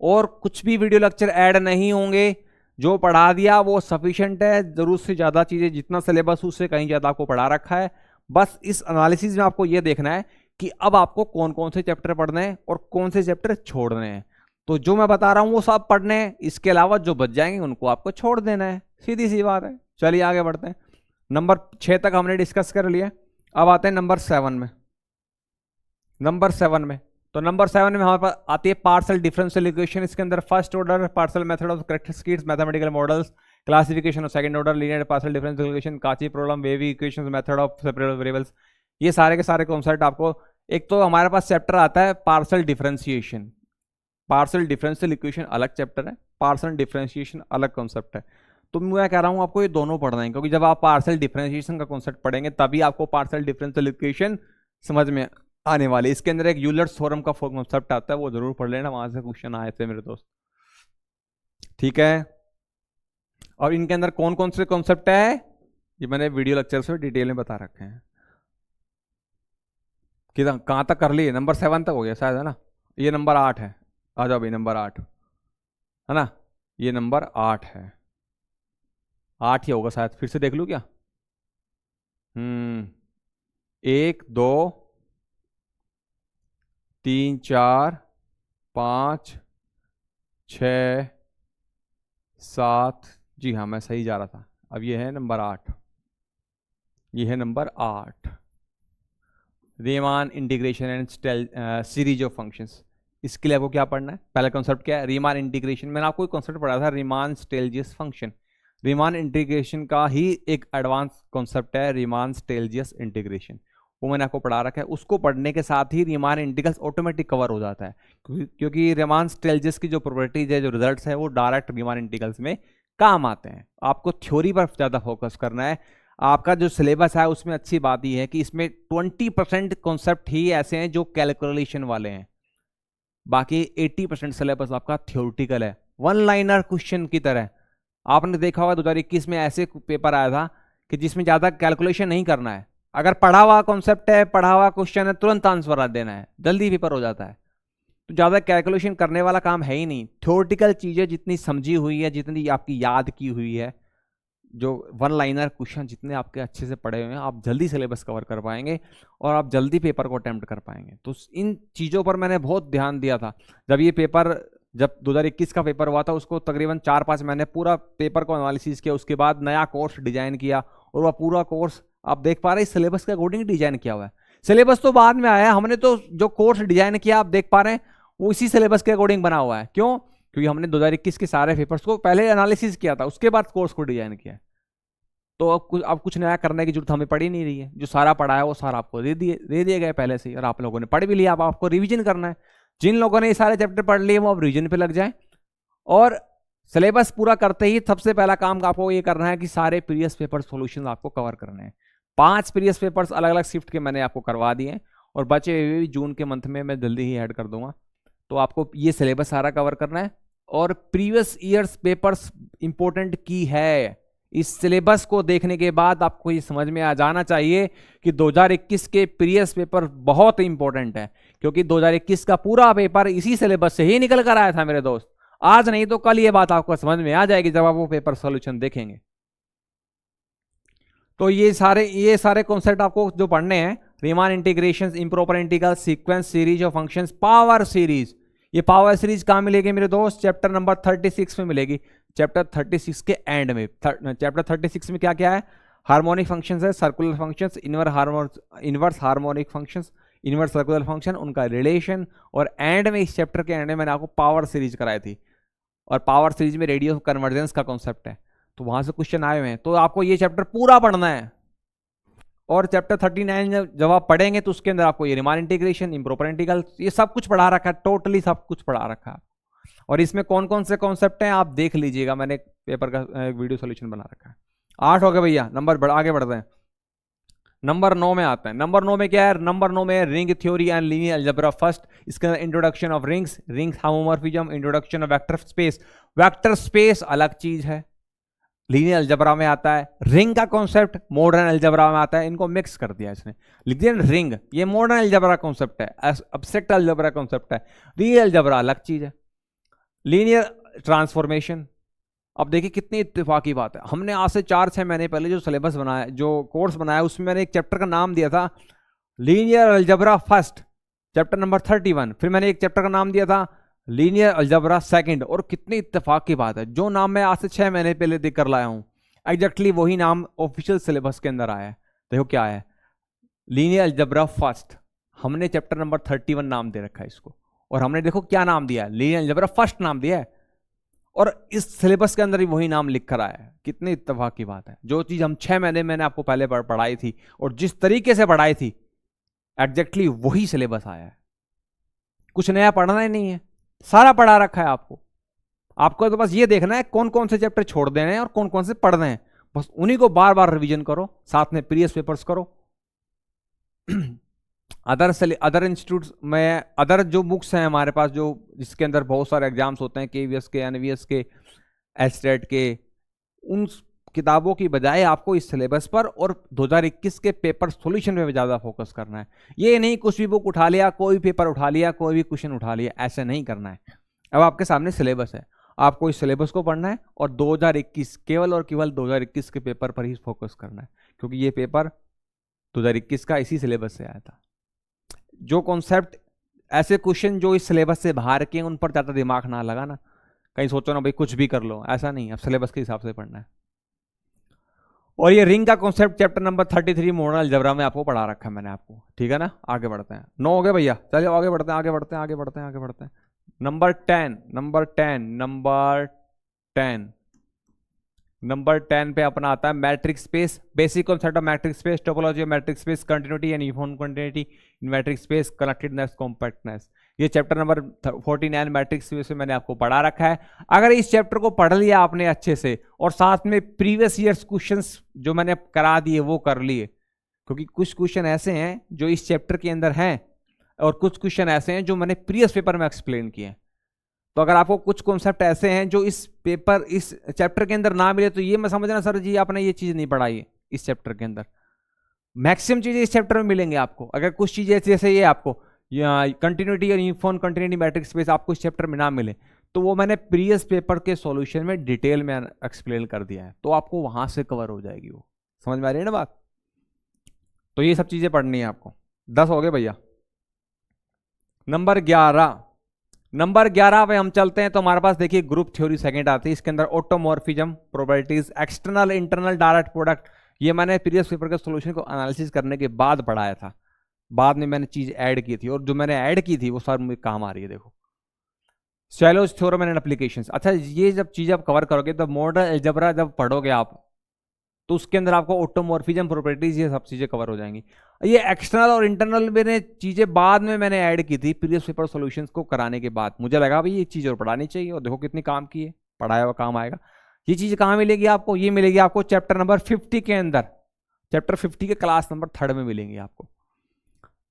और कुछ भी वीडियो लेक्चर ऐड नहीं होंगे। जो पढ़ा दिया वो सफिशिएंट है, जरूरत से ज़्यादा चीज़ें, जितना सिलेबस उससे कहीं ज़्यादा आपको पढ़ा रखा है। बस इस एनालिसिस में आपको ये देखना है कि अब आपको कौन कौन से चैप्टर पढ़ने हैं और कौन से चैप्टर छोड़ने हैं। तो जो मैं बता रहा हूँ वो सब पढ़ने हैं, इसके अलावा जो बच जाएंगे उनको आपको छोड़ देना है, सीधी सी बात है। चलिए आगे बढ़ते हैं। नंबर 6 तक हमने डिस्कस कर लिया, अब आते हैं नंबर 7 में। तो नंबर 7 में हमारे पास आती है पार्शियल डिफरेंशियल इक्वेशन। इसके अंदर first order partial method of characteristics, mathematical models, classification of second order linear partial differential equation, Cauchy problem, wave equations, method of separable variables, ये सारे के सारे कॉन्सेप्ट आपको। एक तो हमारे पास चैप्टर आता है partial differentiation. Partial differential equation अलग चैप्टर है, पार्शियल डिफरेंशिएशन अलग कॉन्सेप्ट है। तो मैं कह रहा हूं आपको ये दोनों पढ़ना है, क्योंकि जब आप पार्शियल डिफरेंशिएशन का कॉन्सेप्ट पढ़ेंगे तभी आपको पार्शियल डिफरेंशियल इक्वेशन समझ में आने वाली। इसके अंदर एक यूलर्स थ्योरम का कॉन्सेप्ट आता है, वो जरूर पढ़ लेना, वहां से क्वेश्चन आए थे मेरे दोस्त, ठीक है। और इनके अंदर कौन कौन से कॉन्सेप्ट है ये मैंने वीडियो लेक्चर से डिटेल में बता रखे हैं। किधर कहां तक कर लिए? नंबर 7 तक हो गया शायद, है ना? ये नंबर 8 है, आ जाओ भाई, नंबर 8 है ना, ये नंबर 8 है, 8 ही होगा शायद, फिर से देख लूं क्या? 1 2 3 4 5 6 7, जी हाँ मैं सही जा रहा था। अब ये है नंबर 8, ये है number 8, Riemann integration and series of functions. इसके लिए आपको क्या पढ़ना है? पहला कॉन्सेप्ट क्या है? Riemann integration. मैंने आपको एक कॉन्सेप्ट पढ़ा था, रीमान स्टेल्जियस फंक्शन। रीमान इंटीग्रेशन का ही एक एडवांस कॉन्सेप्ट है रीमान स्टेल्जियस इंटीग्रेशन, वो मैंने आपको पढ़ा रखा है। उसको पढ़ने के साथ ही रीमान इंटीग्रल्स ऑटोमेटिक कवर हो जाता है, क्योंकि रीमान स्टेल्जियस की जो प्रॉपर्टीज है, जो रिजल्ट्स है, वो डायरेक्ट रीमान इंटीग्रल्स में काम आते हैं। आपको थ्योरी पर ज़्यादा फोकस करना है। आपका जो सिलेबस है उसमें अच्छी बात यह है कि इसमें 20% कॉन्सेप्ट ही ऐसे हैं जो कैलकुलेशन वाले हैं, बाकी 80% सिलेबस आपका थ्योरेटिकल है, वन लाइनर क्वेश्चन की तरह। आपने देखा होगा 2021 में ऐसे पेपर आया था कि जिसमें ज़्यादा कैलकुलेशन नहीं करना है, अगर पढ़ा हुआ कॉन्सेप्ट है, पढ़ा हुआ क्वेश्चन है, तुरंत आंसर आ देना है, जल्दी पेपर हो जाता है। तो ज़्यादा कैलकुलेशन करने वाला काम है ही नहीं। थ्योरेटिकल चीज़ें जितनी समझी हुई है, जितनी आपकी याद की हुई है, जो वन लाइनर क्वेश्चन जितने आपके अच्छे से पढ़े हुए हैं, आप जल्दी सिलेबस कवर कर पाएंगे और आप जल्दी पेपर को अटेम्प्ट कर पाएंगे। तो इन चीज़ों पर मैंने बहुत ध्यान दिया था। जब 2021 का पेपर हुआ था, उसको तकरीबन 4-5 महीने पूरा पेपर को एनालिसिस किया, उसके बाद नया कोर्स डिजाइन किया, और वह पूरा कोर्स आप देख पा रहे हैं सिलेबस के अकॉर्डिंग डिजाइन किया हुआ है। सिलेबस तो बाद में आया, हमने तो जो कोर्स डिजाइन किया आप देख पा रहे हैं वो इसी सिलेबस के अकॉर्डिंग बना हुआ है। क्यों? क्योंकि हमने 2021 के सारे पेपर्स को पहले एनालिसिस किया था, उसके बाद कोर्स को डिजाइन किया। तो अब कुछ नया करने की जरूरत हमें पड़ी नहीं रही है, जो सारा पढ़ा है वो सारा आपको दे दिए गए पहले से, और आप लोगों ने पढ़ भी लिया। अब आपको रिवीजन करना है। जिन लोगों ने ये सारे चैप्टर पढ़ लिए वो अब रिवीजन पे लग जाए, और सिलेबस पूरा करते ही सबसे पहला काम आपको ये करना है कि सारे प्रीवियस पेपर सॉल्यूशन आपको कवर करने हैं। 5 प्रीवियस पेपर्स अलग अलग शिफ्ट के मैंने आपको करवा दिए हैं, और बचे हुए भी जून के मंथ में मैं जल्दी ही ऐड कर दूंगा। तो आपको ये सिलेबस सारा कवर करना है, और प्रीवियस ईयर्स पेपर्स इंपॉर्टेंट की है। इस सिलेबस को देखने के बाद आपको ये समझ में आ जाना चाहिए कि 2021 के प्रीवियस पेपर बहुत इंपॉर्टेंट है, क्योंकि 2021 का पूरा पेपर इसी सिलेबस से ही निकल कर आया था मेरे दोस्त। आज नहीं तो कल ये बात आपको समझ में आ जाएगी जब आप वो पेपर सॉल्यूशन देखेंगे। तो ये सारे कॉन्सेप्ट आपको जो पढ़ने हैं, Riemann integration, improper integral, sequence, series of functions, power series. ये पावर सीरीज कहां मिलेगी मेरे दोस्त? चैप्टर नंबर 36 में मिलेगी, चैप्टर 36 के एंड में। चैप्टर 36 में क्या क्या है? हार्मोनिक फंक्शंस है, circular functions, inverse harmonic functions, inverse circular function, उनका रिलेशन, और एंड में इस चैप्टर के एंड में मैंने आपको पावर सीरीज कराई थी, और पावर सीरीज में रेडियो कन्वर्जेंस का कॉन्सेप्ट है, तो वहां से क्वेश्चन आए हुए हैं। तो आपको ये चैप्टर पूरा पढ़ना है, और चैप्टर 39 जब आप पढ़ेंगे तो उसके अंदर आपको ये रिमान इंटीग्रेशन, इम्प्रॉपर इंटीग्रल, ये सब कुछ पढ़ा रखा है, टोटली सब कुछ पढ़ा रखा है। और इसमें कौन कौन से कॉन्सेप्ट हैं आप देख लीजिएगा, मैंने एक पेपर का वीडियो सोल्यूशन बना रखा है। 8 हो गए भैया, नंबर आगे बढ़ते हैं, नंबर 9 में आते हैं। नंबर 9 में क्या है? नंबर 9 में ring theory and linear algebra first, इसके अंदर introduction of rings, rings homomorphism, introduction of vector space. Vector space अलग चीज है, लीनियर अलजेब्रा में आता है। रिंग का कॉन्सेप्ट मॉडर्न अलजेब्रा में आता है, इनको मिक्स कर दिया इसने, लिख दिया रिंग, ये मॉडर्न अलजेब्रा कॉन्सेप्ट है, एब्स्ट्रैक्ट अलजेब्रा कॉन्सेप्ट है, रियल अलजेब्रा अलग चीज है। लीनियर ट्रांसफॉर्मेशन, अब देखिए कितनी इत्तेफाकी बात है, हमने आज से 4-6 महीने पहले जो सिलेबस बनाया, जो कोर्स बनाया, उसमें मैंने एक चैप्टर का नाम दिया था linear algebra first, chapter number 31, फिर मैंने एक चैप्टर का नाम दिया था लीनियर अलजेब्रा सेकंड, और कितनी इत्तेफाक की बात है, जो नाम मैं आज से 6 महीने पहले देख कर लाया हूं, एग्जैक्टली वही नाम ऑफिशियल सिलेबस के अंदर आया है। देखो क्या है, लीनियर अलजेब्रा फर्स्ट, हमने चैप्टर नंबर 31 नाम दे रखा है इसको, और हमने देखो क्या नाम दिया है, लीनियर अलजेब्रा फर्स्ट नाम दिया है, और इस सिलेबस के अंदर ही वही नाम लिख कर आया है। कितनी इत्तेफाक की बात है, जो चीज हम 6 महीने मैंने आपको पहले पढ़ाई थी और जिस तरीके से पढ़ाई थी, एग्जैक्टली वही सिलेबस आया है, कुछ नया पढ़ना ही नहीं है, सारा पढ़ा रखा है आपको। आपको तो बस ये देखना है कौन कौन से चैप्टर छोड़ देने हैं और कौन कौन से पढ़ने हैं, बस उन्हीं को बार बार रिवीजन करो, साथ में प्रीवियस पेपर्स करो। अदर इंस्टीट्यूट्स में अदर जो बुक्स हैं हमारे पास, जो जिसके अंदर बहुत सारे एग्जाम्स होते हैं, केवीएस के, एनवीएस के, एस्टेट के, उन किताबों की बजाय आपको इस सिलेबस पर और 2021 के पेपर सॉल्यूशन पे ज़्यादा फोकस करना है। ये नहीं कुछ भी बुक उठा लिया, कोई पेपर उठा लिया, कोई भी क्वेश्चन उठा लिया, ऐसे नहीं करना है। अब आपके सामने सिलेबस है, आपको इस सिलेबस को पढ़ना है और 2021 केवल और केवल 2021 के पेपर पर ही फोकस करना है, क्योंकि ये पेपर 2021 का इसी सिलेबस से आया था। जो कॉन्सेप्ट, ऐसे क्वेश्चन जो इस सिलेबस से बाहर के, उन पर ज़्यादा दिमाग ना लगाना, कहीं सोचो ना भाई कुछ भी कर लो, ऐसा नहीं, अब सिलेबस के हिसाब से पढ़ना है। और ये रिंग का concept chapter number 33 modern algebra में आपको पढ़ा रखा है मैंने आपको, ठीक है ना। आगे बढ़ते हैं, 9 हो गए भैया, चलिए आगे बढ़ते हैं, आगे बढ़ते हैं, आगे बढ़ते हैं, आगे बढ़ते हैं। नंबर 10 पे अपना आता है matric space, basic concept of matric space, topology of matric space, continuity and uniform continuity in matric space, connectedness, compactness. ये चैप्टर नंबर 49 मैट्रिक स्पेस में मैंने आपको पढ़ा रखा है। अगर इस चैप्टर को पढ़ लिया आपने अच्छे से और साथ में प्रीवियस ईयर्स क्वेश्चंस जो मैंने करा दिए वो कर लिए, क्योंकि कुछ क्वेश्चन ऐसे हैं जो इस चैप्टर के अंदर हैं और कुछ क्वेश्चन ऐसे हैं जो मैंने प्रीवियस पेपर में एक्सप्लेन किए हैं। तो अगर आपको कुछ कॉन्सेप्ट ऐसे हैं जो इस चैप्टर के अंदर ना मिले, तो ये मैं समझना सर जी आपने ये चीज़ नहीं पढ़ाई है इस चैप्टर के अंदर। मैक्सिमम चीज़ें इस चैप्टर में मिलेंगे आपको। अगर कुछ चीज़ें जैसे ये आपको कंटिन्यूटी और यूनिफॉर्म कंटिन्यूटी मैट्रिक स्पेस आपको इस चैप्टर में ना मिले, तो वो मैंने प्रीवियस पेपर के सॉल्यूशन में डिटेल में एक्सप्लेन कर दिया है, तो आपको वहां से कवर हो जाएगी। वो समझ में आ रही है ना बात। तो ये सब चीज़ें पढ़नी है आपको। 10 हो गए भैया। नंबर 11 पे हम चलते हैं। तो हमारे पास देखिए ग्रुप थ्योरी सेकंड आती है, इसके अंदर automorphism, probabilities, external internal direct product. ये मैंने प्रीवियस पेपर के सॉल्यूशन को एनालिसिस करने के बाद पढ़ाया था, बाद में मैंने चीज ऐड की थी, और जो मैंने ऐड की थी वो सारी मुझे काम आ रही है। देखो शैलोज थ्योरम एंड एप्लीकेशंस। अच्छा, ये जब चीज आप कवर करोगे तो मॉडर्न अलजेब्रा जब पढ़ोगे आप, तो उसके अंदर आपको ऑटोमॉर्फिज्म, प्रोपर्टीज, ये सब चीजें कवर हो जाएंगी। ये एक्सटर्नल और इंटरनल मैंने चीजें बाद में मैंने ऐड की थी प्रीवियस पेपर सॉल्यूशंस को कराने के बाद। मुझे लगा भाई ये चीज और पढ़ानी चाहिए, और देखो कितनी काम की है, पढ़ाया हुआ काम आएगा। ये चीज कहाँ मिलेगी आपको? ये मिलेगी आपको चैप्टर नंबर 50 के अंदर, चैप्टर 50 के क्लास नंबर 3 में मिलेंगी आपको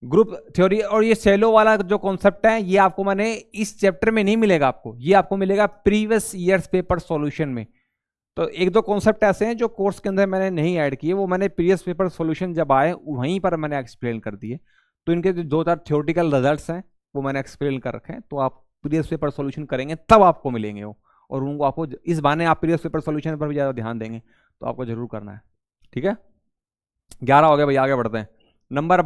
ग्रुप थ्योरी। और ये सेलो वाला जो कॉन्सेप्ट है, ये आपको मैंने इस चैप्टर में नहीं मिलेगा आपको, ये आपको मिलेगा प्रीवियस ईयर्स पेपर सॉल्यूशन में। तो एक दो कॉन्सेप्ट ऐसे हैं जो कोर्स के अंदर मैंने नहीं ऐड किए, वो मैंने प्रीवियस पेपर सॉल्यूशन जब आए वहीं पर मैंने एक्सप्लेन कर दिए। तो इनके जो 2-4 थ्योरेटिकल रिजल्ट्स हैं वो मैंने एक्सप्लेन कर रखे हैं, तो आप प्रीवियस पेपर सॉल्यूशन करेंगे तब आपको मिलेंगे वो, और उनको आपको इस बहाने आप प्रीवियस पेपर सॉल्यूशन पर भी ज़्यादा ध्यान देंगे, तो आपको जरूर करना है। ठीक है, 11 हो गया भैया, आगे बढ़ते हैं। नंबर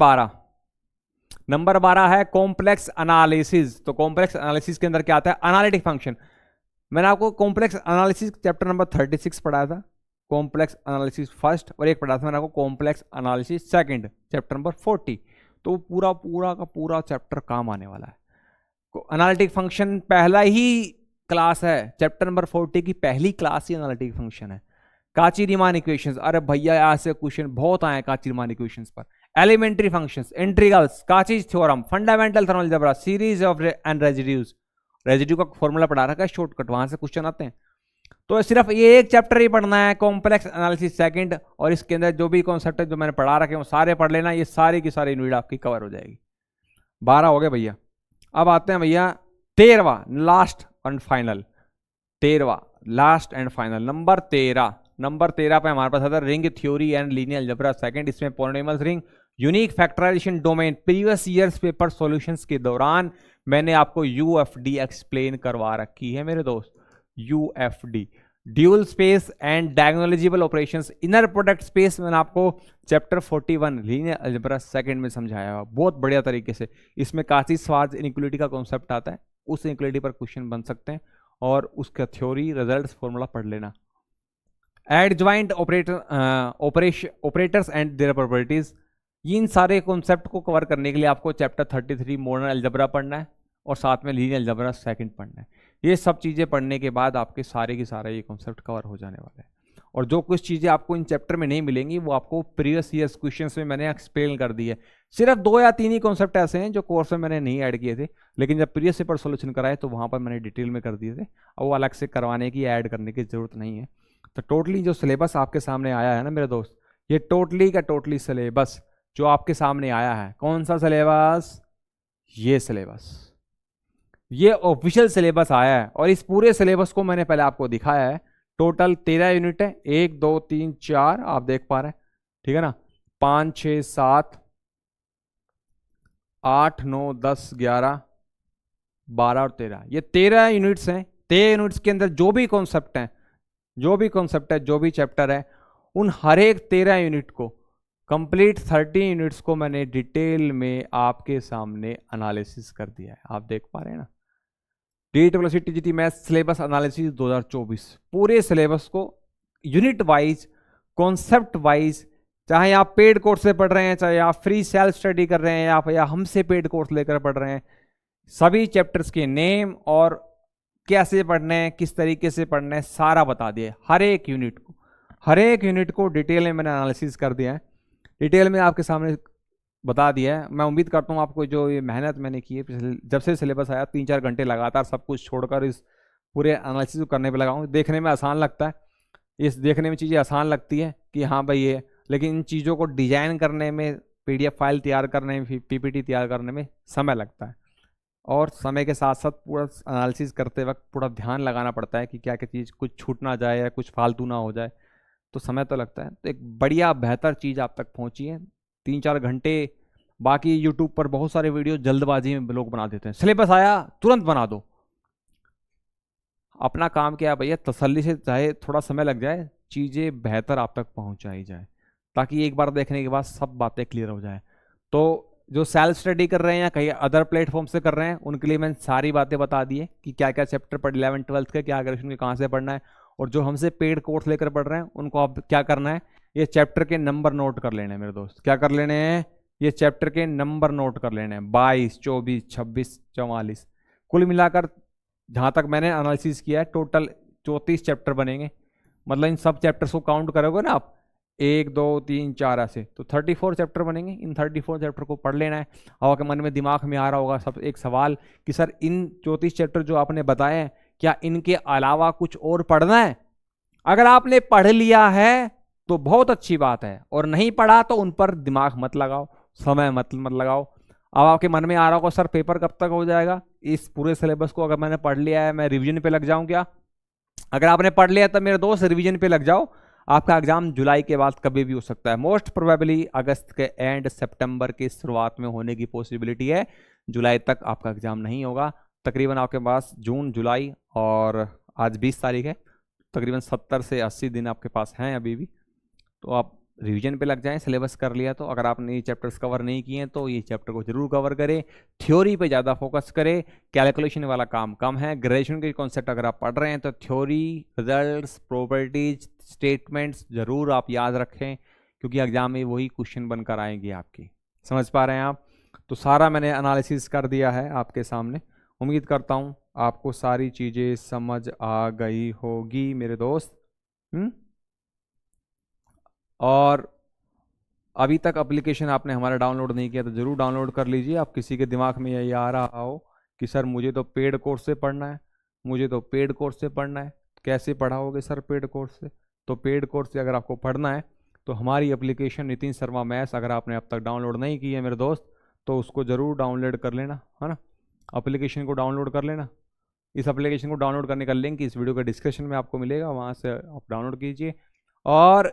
12 है कॉम्प्लेक्स एनालिसिस। तो कॉम्प्लेक्स एनालिसिस के अंदर क्या आता है? Analytic function. मैंने आपको कॉम्प्लेक्स एनालिसिस चैप्टर नंबर 36 पढ़ाया था, कॉम्प्लेक्स एनालिसिस फर्स्ट और एक पढ़ा था मैंने आपको complex analysis second, chapter number 40। तो पूरा पूरा का पूरा चैप्टर काम आने वाला है। एनालिटिक फंक्शन पहला ही क्लास है, चैप्टर नंबर 40 की पहली क्लास ही एनालिटिक फंक्शन है। काची-रीमान इक्वेशंस, अरे भैया ऐसे क्वेश्चन बहुत आए काची-रीमान इक्वेशंस पर। Elementary functions, integrals, Cauchy's theorem, fundamental theorem algebra, series of and residues, residue का फॉर्मूला पढ़ा रखा है शॉर्टकट, वहां से क्वेश्चन आते हैं। तो सिर्फ ये एक चैप्टर ही पढ़ना है, कॉम्प्लेक्स एनालिसिस सेकंड, और इसके अंदर जो भी कॉन्सेप्ट है जो मैंने पढ़ा रखे हैं वो सारे पढ़ लेना। ये सारी की सारी यूनिट आपकी कवर हो जाएगी। 12 हो गए भैया। अब आते हैं भैया 13वां, लास्ट एंड फाइनल। 13वां last and final, number 13। Number 13 पे हमारे पास आता है ring theory and linear algebra second. इसमें polynomial ring, unique factorisation domain. Previous years paper solutions के दौरान मैंने आपको यूएफडी एक्सप्लेन करवा रखी है मेरे दोस्त। UFD, dual space and diagonalisable operations, inner product space, मैंने आपको चैप्टर 41 लीनियर अलजेब्रा सेकंड में समझाया हुआ बहुत बढ़िया तरीके से। इसमें काची-श्वार्ट्ज इनइक्वालिटी का कॉन्सेप्ट आता है, उस इनइक्वालिटी पर क्वेश्चन बन सकते हैं और उसका थ्योरी, रिजल्ट्स, फॉर्मूला पढ़ लेना। Adjoint operators and their properties, इन सारे कॉन्सेप्ट को कवर करने के लिए आपको चैप्टर 33 मॉडर्न अलजेब्रा पढ़ना है और साथ में लीनियर अलजेब्रा सेकंड पढ़ना है। ये सब चीज़ें पढ़ने के बाद आपके सारे के सारे ये कॉन्सेप्ट कवर हो जाने वाले हैं। और जो कुछ चीज़ें आपको इन चैप्टर में नहीं मिलेंगी वो आपको प्रीवियस ईयर्स क्वेश्चंस में मैंने एक्सप्लेन कर दी है। सिर्फ 2 या 3 ही कॉन्सेप्ट ऐसे हैं जो कोर्स में मैंने नहीं ऐड किए थे, लेकिन जब प्रीवियस पेपर सोल्यूशन कराए तो वहाँ पर मैंने डिटेल में कर दिए थे। अब वो अलग से करवाने की, ऐड करने की जरूरत नहीं है। तो टोटली जो सिलेबस आपके सामने आया है ना मेरे दोस्त, ये टोटली का टोटली सिलेबस जो आपके सामने आया है, कौन सा सिलेबस? ये सिलेबस, ये ऑफिशियल सिलेबस आया है। और इस पूरे सिलेबस को मैंने पहले आपको दिखाया है। टोटल 13 यूनिट है, 1 2 3 4 आप देख पा रहे हैं, ठीक है ना। 5 6 7 8 9 10 11 12 और 13, ये 13 यूनिट्स हैं। 13 यूनिट्स के अंदर जो भी कॉन्सेप्ट है, जो भी चैप्टर है, उन हर एक 13 यूनिट को, कंप्लीट 30 यूनिट्स को मैंने डिटेल में आपके सामने एनालिसिस कर दिया है। आप देख पा रहे हैं ना, DET TGT math syllabus analysis 2024, पूरे सिलेबस को यूनिट वाइज, कॉन्सेप्ट वाइज, चाहे आप पेड कोर्स से पढ़ रहे हैं, चाहे आप फ्री सेल्फ स्टडी कर रहे हैं या हमसे पेड कोर्स लेकर पढ़ रहे हैं, सभी चैप्टर्स के नेम और कैसे पढ़ने हैं, किस तरीके से पढ़ना है, सारा बता दिया। हर एक यूनिट को डिटेल में मैंने एनालिसिस कर दिया है, डिटेल में आपके सामने बता दिया है। मैं उम्मीद करता हूँ आपको जो ये मेहनत मैंने की है, जब से सिलेबस आया 3-4 घंटे लगातार सब कुछ छोड़कर इस पूरे एनालिसिस को करने पे लगा हूँ। देखने में आसान लगता है, इस देखने में चीज़ें आसान लगती है कि हाँ भाई ये, लेकिन इन चीज़ों को डिजाइन करने में, PDF फाइल तैयार करने में, PPT तैयार करने में समय लगता है। और समय के साथ साथ पूरा एनालिसिस करते वक्त पूरा ध्यान लगाना पड़ता है कि क्या क्या चीज़ कुछ छूट ना जाए या कुछ फालतू ना हो जाए, तो समय तो लगता है। तो एक बढ़िया बेहतर चीज़ आप तक पहुंची है 3-4 घंटे। बाकी यूट्यूब पर बहुत सारे वीडियो जल्दबाजी में लोग बना देते हैं, सिलेबस आया तुरंत बना दो। अपना काम क्या है भैया, तसल्ली से, चाहे थोड़ा समय लग जाए, चीज़ें बेहतर आप तक पहुंचाई जाए, ताकि एक बार देखने के बाद सब बातें क्लियर हो जाए। तो जो सेल्फ स्टडी कर रहे हैं या कहीं अदर प्लेटफॉर्म से कर रहे हैं, उनके लिए मैंने सारी बातें बता दी है कि क्या क्या चैप्टर पढ़ 11-12 के, क्या ग्रेजुएशन के कहाँ से पढ़ना है। और जो हमसे पेड कोर्स लेकर पढ़ रहे हैं उनको आप क्या करना है, ये चैप्टर के नंबर नोट कर लेने हैं मेरे दोस्त। क्या कर लेने हैं? ये चैप्टर के नंबर नोट कर लेने हैं, 22 24 26 44, कुल मिलाकर जहाँ तक मैंने एनालिसिस किया है टोटल 34 चैप्टर बनेंगे। मतलब इन सब चैप्टर्स को काउंट करोगे ना आप, 1 2 3 4 ऐसे, तो 34 चैप्टर बनेंगे। इन 34 चैप्टर को पढ़ लेना है। और आपके मन में, दिमाग में आ रहा होगा सब एक सवाल कि सर इन 34 चैप्टर जो आपने बताए हैं, क्या इनके अलावा कुछ और पढ़ना है? अगर आपने पढ़ लिया है तो बहुत अच्छी बात है, और नहीं पढ़ा तो उन पर दिमाग मत लगाओ, समय मत लगाओ। अब आपके मन में आ रहा होगा सर पेपर कब तक हो जाएगा? इस पूरे सिलेबस को अगर मैंने पढ़ लिया है, मैं रिवीजन पे लग जाऊं क्या? अगर आपने पढ़ लिया तब मेरे दोस्त रिवीजन पे लग जाओ। आपका एग्जाम जुलाई के बाद कभी भी हो सकता है, मोस्ट प्रोबेबली अगस्त के एंड, सितंबर की शुरुआत में होने की पॉसिबिलिटी है। जुलाई तक आपका एग्जाम नहीं होगा। तकरीबन आपके पास जून, जुलाई और आज 20 तारीख है, तकरीबन 70 से 80 दिन आपके पास हैं अभी भी। तो आप रिवीजन पे लग जाएं, सिलेबस कर लिया तो। अगर आपने ये चैप्टर्स कवर नहीं किए हैं तो ये चैप्टर को जरूर कवर करें, थ्योरी पे ज़्यादा फोकस करें, कैलकुलेशन वाला काम कम है। ग्रेजुएशन के कॉन्सेप्ट अगर आप पढ़ रहे हैं तो थ्योरी, रिजल्ट्स, प्रॉपर्टीज, स्टेटमेंट्स जरूर आप याद रखें, क्योंकि एग्जाम में वही क्वेश्चन बनकर आएंगे आपकी। समझ पा रहे हैं आप? तो सारा मैंने एनालिसिस कर दिया है आपके सामने। उम्मीद करता हूँ आपको सारी चीज़ें समझ आ गई होगी मेरे दोस्त। और अभी तक एप्लीकेशन आपने हमारा डाउनलोड नहीं किया तो ज़रूर डाउनलोड कर लीजिए। आप किसी के दिमाग में यही आ रहा हो कि सर मुझे तो पेड कोर्स से पढ़ना है, मुझे तो पेड कोर्स से पढ़ना है, कैसे पढ़ाओगे सर पेड कोर्स से? तो पेड कोर्स से अगर आपको पढ़ना है तो हमारी एप्लीकेशन नितिन शर्मा मैथ्स अगर आपने अब तक डाउनलोड नहीं की है मेरे दोस्त, तो उसको ज़रूर डाउनलोड कर लेना, है ना। एप्लीकेशन को डाउनलोड कर लेना। इस एप्लीकेशन को डाउनलोड करने का लिंक इस वीडियो के डिस्क्रिप्शन में आपको मिलेगा, वहाँ से आप डाउनलोड कीजिए। और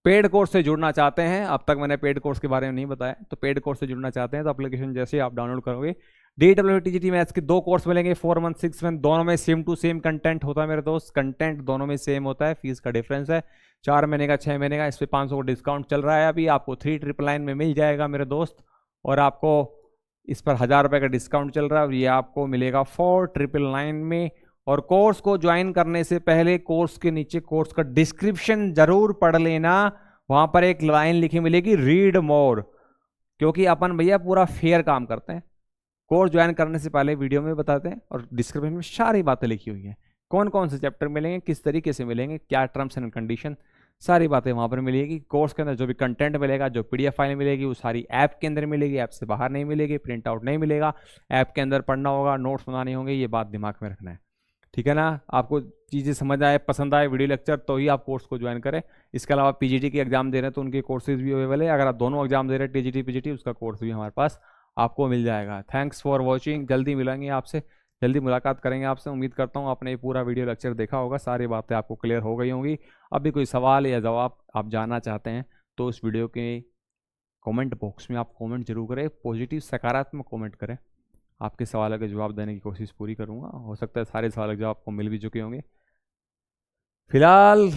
पेड कोर्स से जुड़ना चाहते हैं, अब तक मैंने पेड कोर्स के बारे में नहीं बताया, तो पेड कोर्स से जुड़ना चाहते हैं तो एप्लीकेशन जैसे आप डाउनलोड करोगे, DWTGT मैथ्स के 2 कोर्स मिलेंगे, 4 मंथ 6 मंथ, दोनों में सेम टू सेम कंटेंट होता है मेरे दोस्त। कंटेंट दोनों में सेम होता है, फीस का डिफरेंस है 4 महीने का 6 महीने का। इस पर 500 का डिस्काउंट चल रहा है अभी, आपको 3999 में मिल जाएगा मेरे दोस्त। और आपको इस पर 1000 रुपये का डिस्काउंट चल रहा है और ये आपको मिलेगा 4999 में। और कोर्स को ज्वाइन करने से पहले कोर्स के नीचे कोर्स का डिस्क्रिप्शन जरूर पढ़ लेना, वहां पर एक लाइन लिखी मिलेगी रीड मोर, क्योंकि अपन भैया पूरा फेयर काम करते हैं। कोर्स ज्वाइन करने से पहले वीडियो में बताते हैं और डिस्क्रिप्शन में सारी बातें लिखी हुई हैं, कौन कौन से चैप्टर मिलेंगे, किस तरीके से मिलेंगे, क्या टर्म्स एंड कंडीशन, सारी बातें वहाँ पर मिलेगी। कोर्स के अंदर जो भी कंटेंट मिलेगा, जो PDF फाइल मिलेगी, वो सारी ऐप के अंदर मिलेगी, ऐप से बाहर नहीं मिलेगी, प्रिंट आउट नहीं मिलेगा, ऐप के अंदर पढ़ना होगा, नोट्स बनाने होंगे, ये बात दिमाग में रखना है, ठीक है ना। आपको चीज़ें समझ आए, पसंद आए वीडियो लेक्चर, तो ही आप कोर्स को ज्वाइन करें। इसके अलावा PGT की एग्जाम दे रहे हैं तो उनके कोर्सेज भी अवेलेबल है। अगर आप दोनों एग्जाम दे रहे हैं TGT PGT, उसका कोर्स भी हमारे पास आपको मिल जाएगा। Thanks for watching. जल्दी मिलेंगे आपसे, जल्दी मुलाकात करेंगे आपसे। उम्मीद करता हूँ आपने ये पूरा वीडियो लेक्चर देखा होगा, सारी बातें आपको क्लियर हो गई होंगी। अभी कोई सवाल या जवाब आप जानना चाहते हैं तो उस वीडियो के कमेंट बॉक्स में आप कमेंट जरूर करें, पॉजिटिव सकारात्मक कमेंट करें। आपके सवालों के जवाब देने की कोशिश पूरी करूँगा। हो सकता है सारे सवालों के जवाब आपको मिल भी चुके होंगे। फिलहाल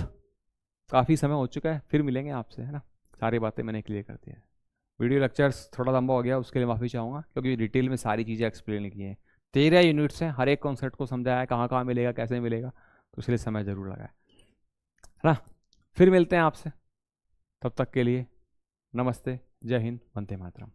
काफ़ी समय हो चुका है, फिर मिलेंगे आपसे, है ना। सारी बातें मैंने क्लियर कर दी है। वीडियो लेक्चर्स थोड़ा लंबा हो गया, उसके लिए माफ़ी चाहूँगा, क्योंकि डिटेल में सारी चीज़ें एक्सप्लेन की हैं। 13 यूनिट्स हैं, हर एक कॉन्सेप्ट को समझाया है, कहाँ कहाँ मिलेगा, कैसे मिलेगा, तो इसलिए समय ज़रूर लगा है ना। फिर मिलते हैं आपसे, तब तक के लिए नमस्ते, जय हिंद, वंदे मातरम।